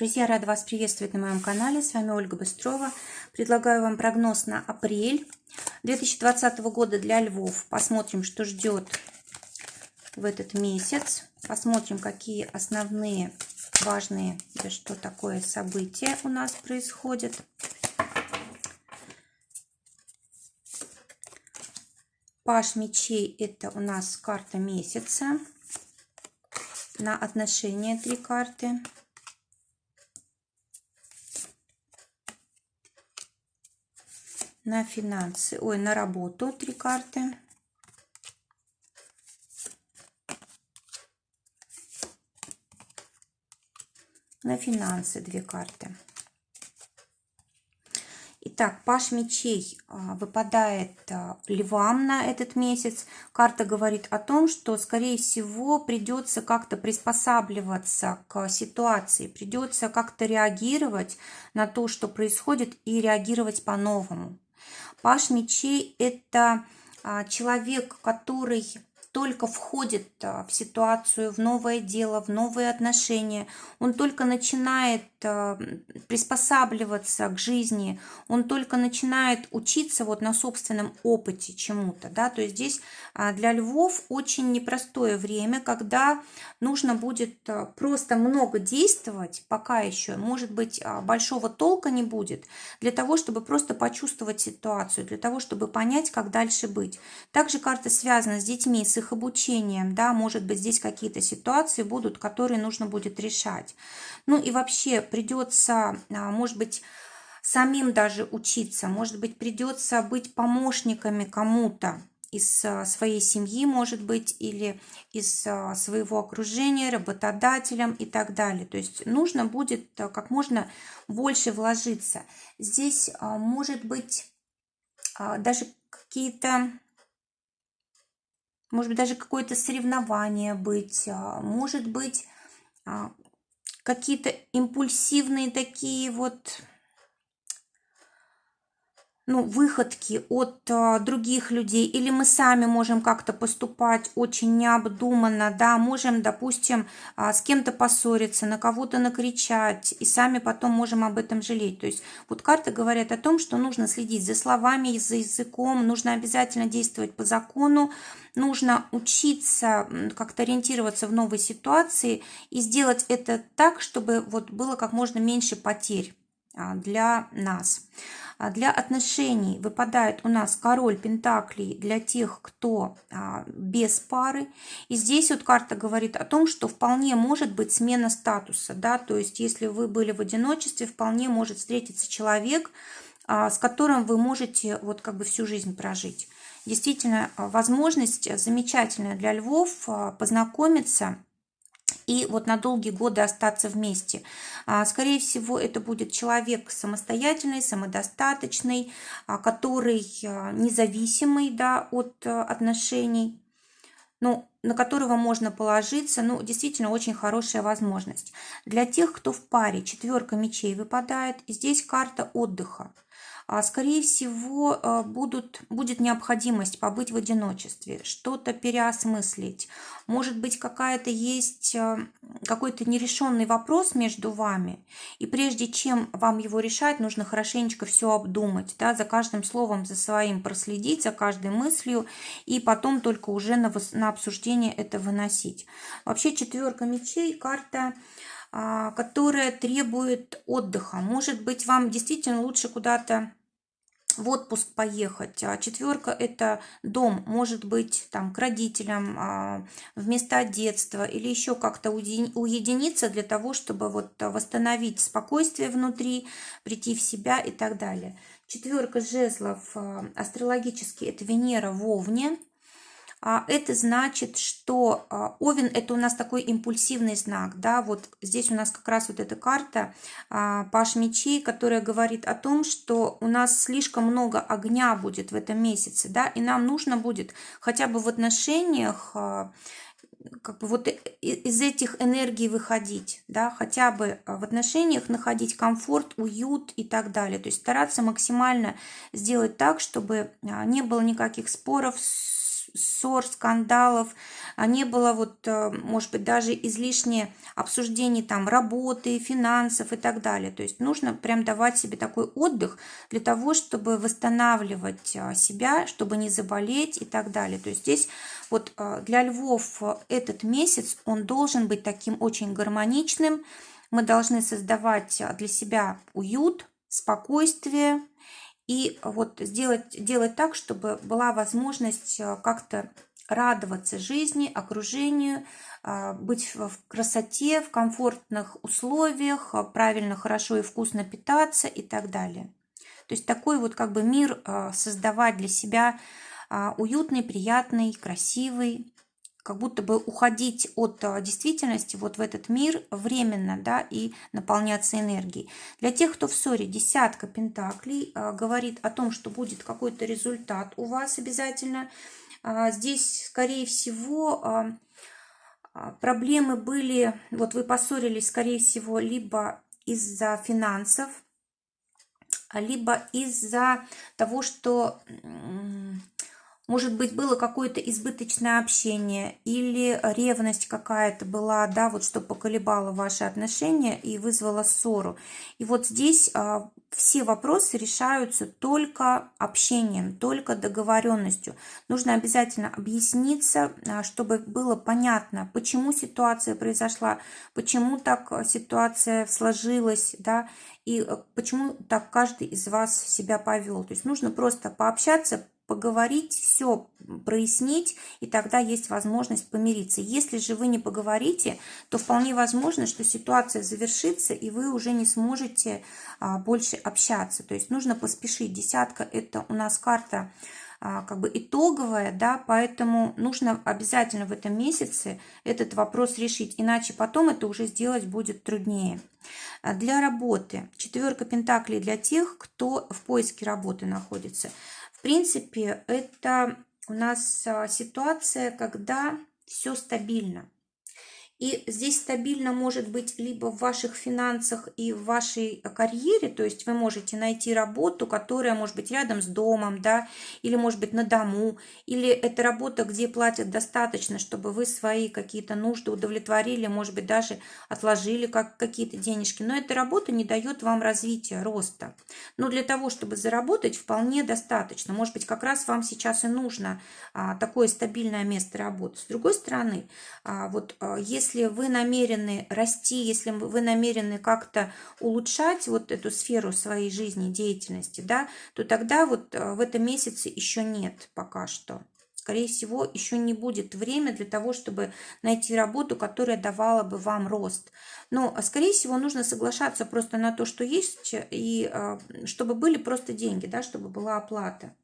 Друзья, рада вас приветствовать на моем канале. С вами Ольга Быстрова. Предлагаю вам прогноз на апрель 2020 года для львов. Посмотрим, что ждет в этот месяц. Посмотрим, какие основные важные, да что такое события у нас происходит. Паж мечей — это у нас карта месяца. На отношения 3 карты. На финансы, на работу 3 карты. На финансы 2 карты. Итак, паж мечей выпадает львам на этот месяц. Карта говорит о том, что, скорее всего, придется как-то приспосабливаться к ситуации, придется как-то реагировать на то, что происходит, и реагировать по-новому. Паж мечей — это человек, который только входит в ситуацию, в новое дело, в новые отношения. Он только начинает приспосабливаться к жизни, он только начинает учиться на собственном опыте чему-то. Да? То есть здесь для львов очень непростое время, когда нужно будет просто много действовать, пока еще, может быть, большого толка не будет, для того, чтобы просто почувствовать ситуацию, для того, чтобы понять, как дальше быть. Также карта связана с детьми, с их обучением, да, может быть, здесь какие-то ситуации будут, которые нужно будет решать. Ну и вообще придется, может быть, самим даже учиться, может быть, придется быть помощниками кому-то из своей семьи, может быть, или из своего окружения, работодателям и так далее. То есть нужно будет как можно больше вложиться. Здесь может быть даже какие-то, может быть, даже какое-то соревнование быть, может быть, какие-то импульсивные такие выходки от других людей, или мы сами можем как-то поступать очень необдуманно, да, можем, допустим, с кем-то поссориться, на кого-то накричать, и сами потом можем об этом жалеть. То есть карты говорят о том, что нужно следить за словами, за языком, нужно обязательно действовать по закону, нужно учиться как-то ориентироваться в новой ситуации и сделать это так, чтобы было как можно меньше потерь для нас. Для отношений выпадает у нас король пентаклей для тех, кто без пары. И здесь карта говорит о том, что вполне может быть смена статуса. Да? То есть если вы были в одиночестве, вполне может встретиться человек, с которым вы можете всю жизнь прожить. Действительно, возможность замечательная для львов познакомиться и на долгие годы остаться вместе. Скорее всего, это будет человек самостоятельный, самодостаточный, который независимый, да, от отношений, на которого можно положиться. Действительно, очень хорошая возможность. Для тех, кто в паре, 4 мечей выпадает, и здесь карта отдыха. Скорее всего, будет необходимость побыть в одиночестве, что-то переосмыслить. Может быть, какой-то нерешенный вопрос между вами, и прежде чем вам его решать, нужно хорошенечко все обдумать, да, за каждым словом, за своим проследить, за каждой мыслью, и потом только уже на обсуждение это выносить. Вообще 4 мечей — карта, которая требует отдыха. Может быть, вам действительно лучше куда-то в отпуск поехать. 4 — это дом, может быть, там к родителям, в места детства, или еще как-то уединиться для того, чтобы восстановить спокойствие внутри, прийти в себя и так далее. 4 жезлов астрологически — это Венера в Овне. Это значит, что Овен — это у нас такой импульсивный знак, да, здесь у нас как раз эта карта паж мечей, которая говорит о том, что у нас слишком много огня будет в этом месяце, да, и нам нужно будет хотя бы в отношениях из этих энергий выходить, да, хотя бы в отношениях находить комфорт, уют и так далее, то есть стараться максимально сделать так, чтобы не было никаких споров, ссор, скандалов, не было вот, может быть, даже излишне обсуждений там работы, финансов и так далее. То есть нужно прям давать себе такой отдых для того, чтобы восстанавливать себя, чтобы не заболеть и так далее. То есть здесь вот для львов этот месяц, он должен быть таким очень гармоничным. Мы должны создавать для себя уют, спокойствие и вот делать так, чтобы была возможность как-то радоваться жизни, окружению, быть в красоте, в комфортных условиях, правильно, хорошо и вкусно питаться и так далее. То есть такой вот как бы мир создавать для себя уютный, приятный, красивый, как будто бы уходить от действительности вот в этот мир временно, да, и наполняться энергией. Для тех, кто в ссоре, десятка пентаклей говорит о том, что будет какой-то результат у вас обязательно. Здесь, скорее всего, проблемы были, вот вы поссорились, скорее всего, либо из-за финансов, либо из-за того, что, может быть, было какое-то избыточное общение или ревность какая-то была, да, вот что поколебало ваши отношения и вызвало ссору. И вот здесь все вопросы решаются только общением, только договоренностью. Нужно обязательно объясниться, чтобы было понятно, почему ситуация произошла, почему так ситуация сложилась, да, и почему так каждый из вас себя повел. То есть нужно просто пообщаться, поговорить, все прояснить, и тогда есть возможность помириться. Если же вы не поговорите, то вполне возможно, что ситуация завершится, и вы уже не сможете больше общаться. То есть нужно поспешить. Десятка – это у нас карта как бы итоговая, да, поэтому нужно обязательно в этом месяце этот вопрос решить, иначе потом это уже сделать будет труднее. Для работы. Четверка пентаклей для тех, кто в поиске работы находится. В принципе, это у нас ситуация, когда все стабильно. И здесь стабильно может быть либо в ваших финансах и в вашей карьере, то есть вы можете найти работу, которая может быть рядом с домом, да, или может быть на дому, или это работа, где платят достаточно, чтобы вы свои какие-то нужды удовлетворили, может быть, даже отложили какие-то денежки, но эта работа не дает вам развития, роста. Но для того, чтобы заработать, вполне достаточно. Может быть, как раз вам сейчас и нужно такое стабильное место работы. С другой стороны, вот если вы намерены расти, если вы намерены как-то улучшать вот эту сферу своей жизни, деятельности, да, то тогда вот в этом месяце еще нет пока что. Скорее всего, еще не будет время для того, чтобы найти работу, которая давала бы вам рост. Но, скорее всего, нужно соглашаться просто на то, что есть, и чтобы были просто деньги, да, чтобы была оплата.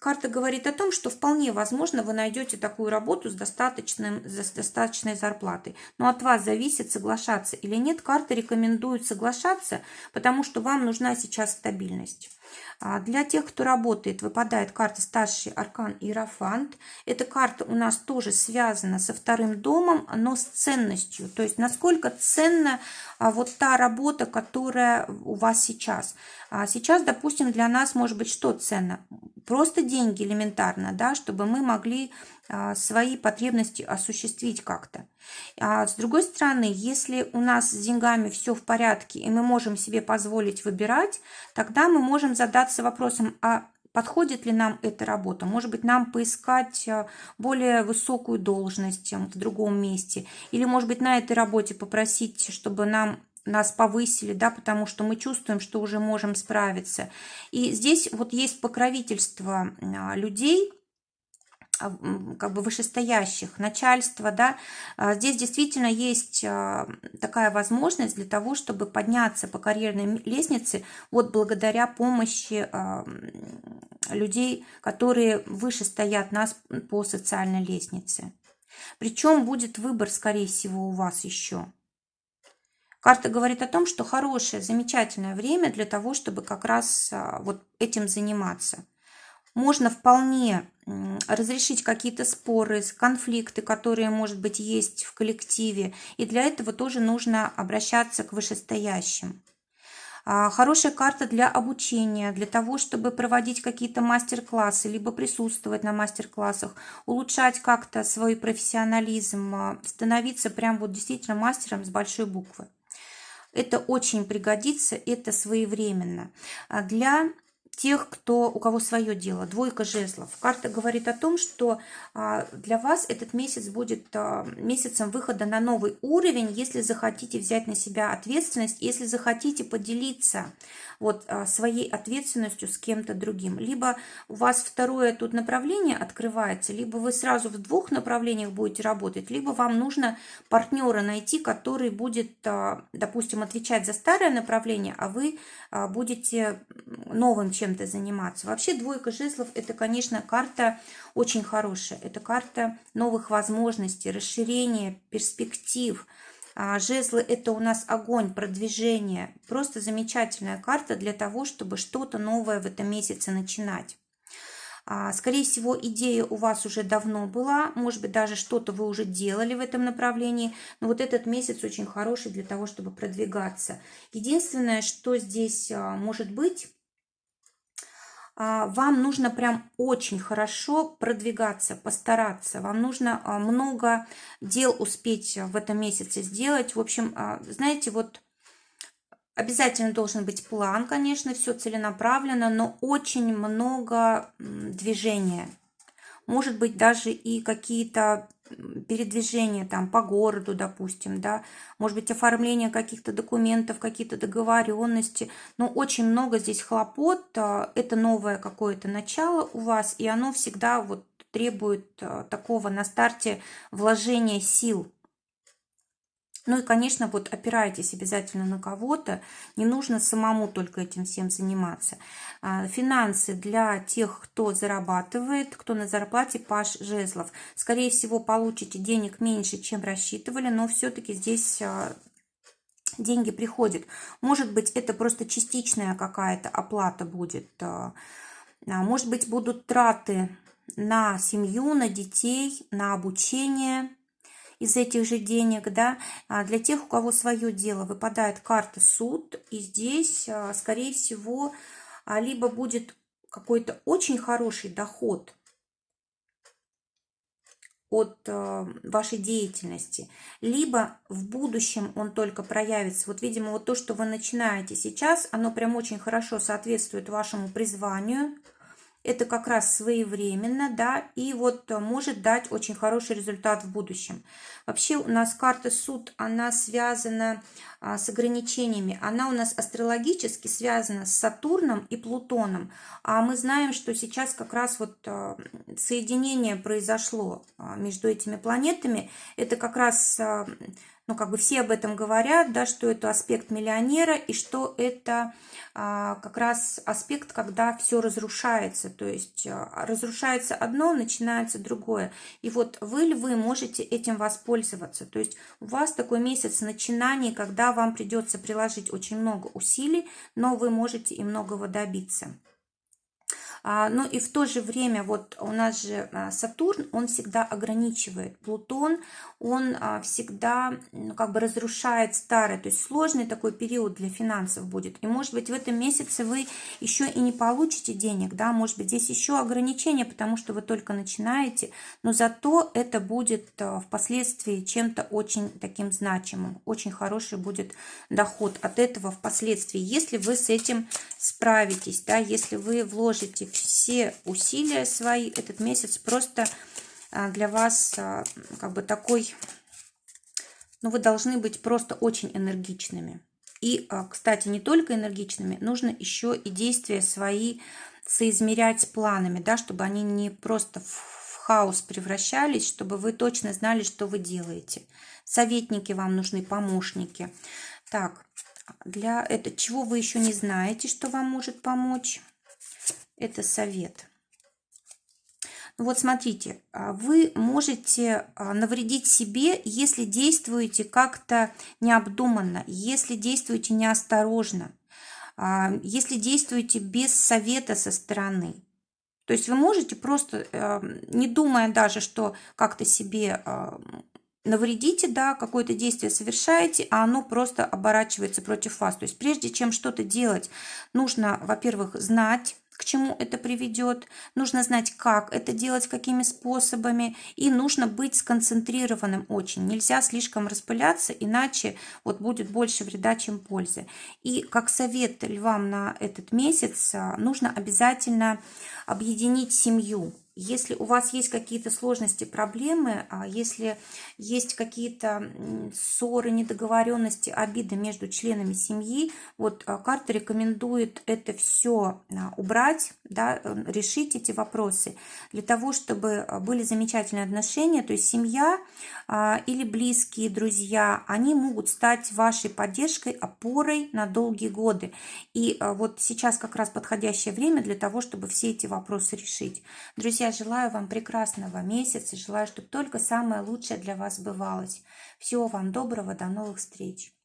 Карта говорит о том, что вполне возможно вы найдете такую работу с достаточной зарплатой. Но от вас зависит, соглашаться или нет. Карта рекомендует соглашаться, потому что вам нужна сейчас стабильность. Для тех, кто работает, выпадает карта «Старший аркан Иерофант». Эта карта у нас тоже связана со вторым домом, но с ценностью. То есть насколько ценна вот та работа, которая у вас сейчас. Сейчас, допустим, для нас может быть что ценно? Просто деньги элементарно, да, чтобы мы могли свои потребности осуществить как-то. С другой стороны, если у нас с деньгами все в порядке, и мы можем себе позволить выбирать, тогда мы можем задаться вопросом, а подходит ли нам эта работа? Может быть, нам поискать более высокую должность в другом месте? Или, может быть, на этой работе попросить, чтобы нас повысили, да, потому что мы чувствуем, что уже можем справиться. И здесь вот есть покровительство людей, как бы вышестоящих, начальства, да, здесь действительно есть такая возможность для того, чтобы подняться по карьерной лестнице вот благодаря помощи людей, которые выше стоят нас по социальной лестнице. Причем будет выбор, скорее всего, у вас еще. Карта говорит о том, что хорошее, замечательное время для того, чтобы как раз вот этим заниматься. Можно вполне разрешить какие-то споры, конфликты, которые, может быть, есть в коллективе. И для этого тоже нужно обращаться к вышестоящим. Хорошая карта для обучения, для того, чтобы проводить какие-то мастер-классы, либо присутствовать на мастер-классах, улучшать как-то свой профессионализм, становиться прям вот действительно мастером с большой буквы. Это очень пригодится, это своевременно. Для тех, у кого свое дело, двойка жезлов. Карта говорит о том, что для вас этот месяц будет месяцем выхода на новый уровень, если захотите взять на себя ответственность, если захотите поделиться вот своей ответственностью с кем-то другим. Либо у вас второе тут направление открывается, либо вы сразу в двух направлениях будете работать, либо вам нужно партнера найти, который будет, допустим, отвечать за старое направление, а вы будете новым чем-то заниматься. Вообще двойка жезлов – это, конечно, карта очень хорошая. Это карта новых возможностей, расширения, перспектив. Жезлы – это у нас огонь, продвижение. Просто замечательная карта для того, чтобы что-то новое в этом месяце начинать. Скорее всего, идея у вас уже давно была, может быть, даже что-то вы уже делали в этом направлении, но вот этот месяц очень хороший для того, чтобы продвигаться. Единственное, что здесь может быть, вам нужно прям очень хорошо продвигаться, постараться. Вам нужно много дел успеть в этом месяце сделать. В общем, знаете, вот обязательно должен быть план, конечно, все целенаправленно, но очень много движения. Может быть, даже и какие-то передвижения там по городу, допустим, да, может быть, оформление каких-то документов, какие-то договоренности, но очень много здесь хлопот, это новое какое-то начало у вас, и оно всегда вот требует такого на старте вложения сил. Ну и, конечно, вот опирайтесь обязательно на кого-то, не нужно самому только этим всем заниматься. Финансы для тех, кто зарабатывает, кто на зарплате, паж жезлов. Скорее всего, получите денег меньше, чем рассчитывали, но все-таки здесь деньги приходят. Может быть, это просто частичная какая-то оплата будет. Может быть, будут траты на семью, на детей, на обучение из этих же денег, да. Для тех, у кого свое дело, выпадает карта суд, и здесь, скорее всего, либо будет какой-то очень хороший доход от вашей деятельности, либо в будущем он только проявится. Вот, видимо, вот то, что вы начинаете сейчас, оно прям очень хорошо соответствует вашему призванию. Это как раз своевременно, да, и вот может дать очень хороший результат в будущем. Вообще у нас карта суд, она связана с ограничениями. Она у нас астрологически связана с Сатурном и Плутоном. А мы знаем, что сейчас как раз вот соединение произошло между этими планетами. Это как раз, ну, как бы все об этом говорят, да, что это аспект миллионера, и что это как раз аспект, когда все разрушается, то есть разрушается одно, начинается другое. И вот вы, львы, можете этим воспользоваться. То есть у вас такой месяц начинаний, когда вам придется приложить очень много усилий, но вы можете и многого добиться. Ну и в то же время вот у нас же Сатурн, он всегда ограничивает. Плутон, он всегда как бы разрушает старое. То есть сложный такой период для финансов будет. И может быть в этом месяце вы еще и не получите денег, да, может быть здесь еще ограничения, потому что вы только начинаете, но зато это будет впоследствии чем-то очень таким значимым. Очень хороший будет доход от этого впоследствии, если вы с этим справитесь, да, если вы вложите все усилия свои, этот месяц просто для вас как бы такой, ну, вы должны быть просто очень энергичными. И, кстати, не только энергичными, нужно еще и действия свои соизмерять с планами, да, чтобы они не просто в хаос превращались, чтобы вы точно знали, что вы делаете. Советники вам нужны, помощники. Так, для этого, чего вы еще не знаете, что вам может помочь, это совет. Вот смотрите, вы можете навредить себе, если действуете как-то необдуманно, если действуете неосторожно, если действуете без совета со стороны. То есть вы можете просто, не думая даже, что как-то себе навредите, да, какое-то действие совершаете, а оно просто оборачивается против вас. То есть прежде чем что-то делать, нужно, во-первых, знать, к чему это приведет, нужно знать, как это делать, какими способами, и нужно быть сконцентрированным очень. Нельзя слишком распыляться, иначе вот будет больше вреда, чем пользы. И как совет львам на этот месяц, нужно обязательно объединить семью. Если у вас есть какие-то сложности, проблемы, если есть какие-то ссоры, недоговоренности, обиды между членами семьи, вот карта рекомендует это все убрать, да, решить эти вопросы для того, чтобы были замечательные отношения. То есть семья или близкие друзья, они могут стать вашей поддержкой, опорой на долгие годы. И вот сейчас как раз подходящее время для того, чтобы все эти вопросы решить. Друзья, желаю вам прекрасного месяца, желаю, чтобы только самое лучшее для вас сбывалось. Всего вам доброго, до новых встреч!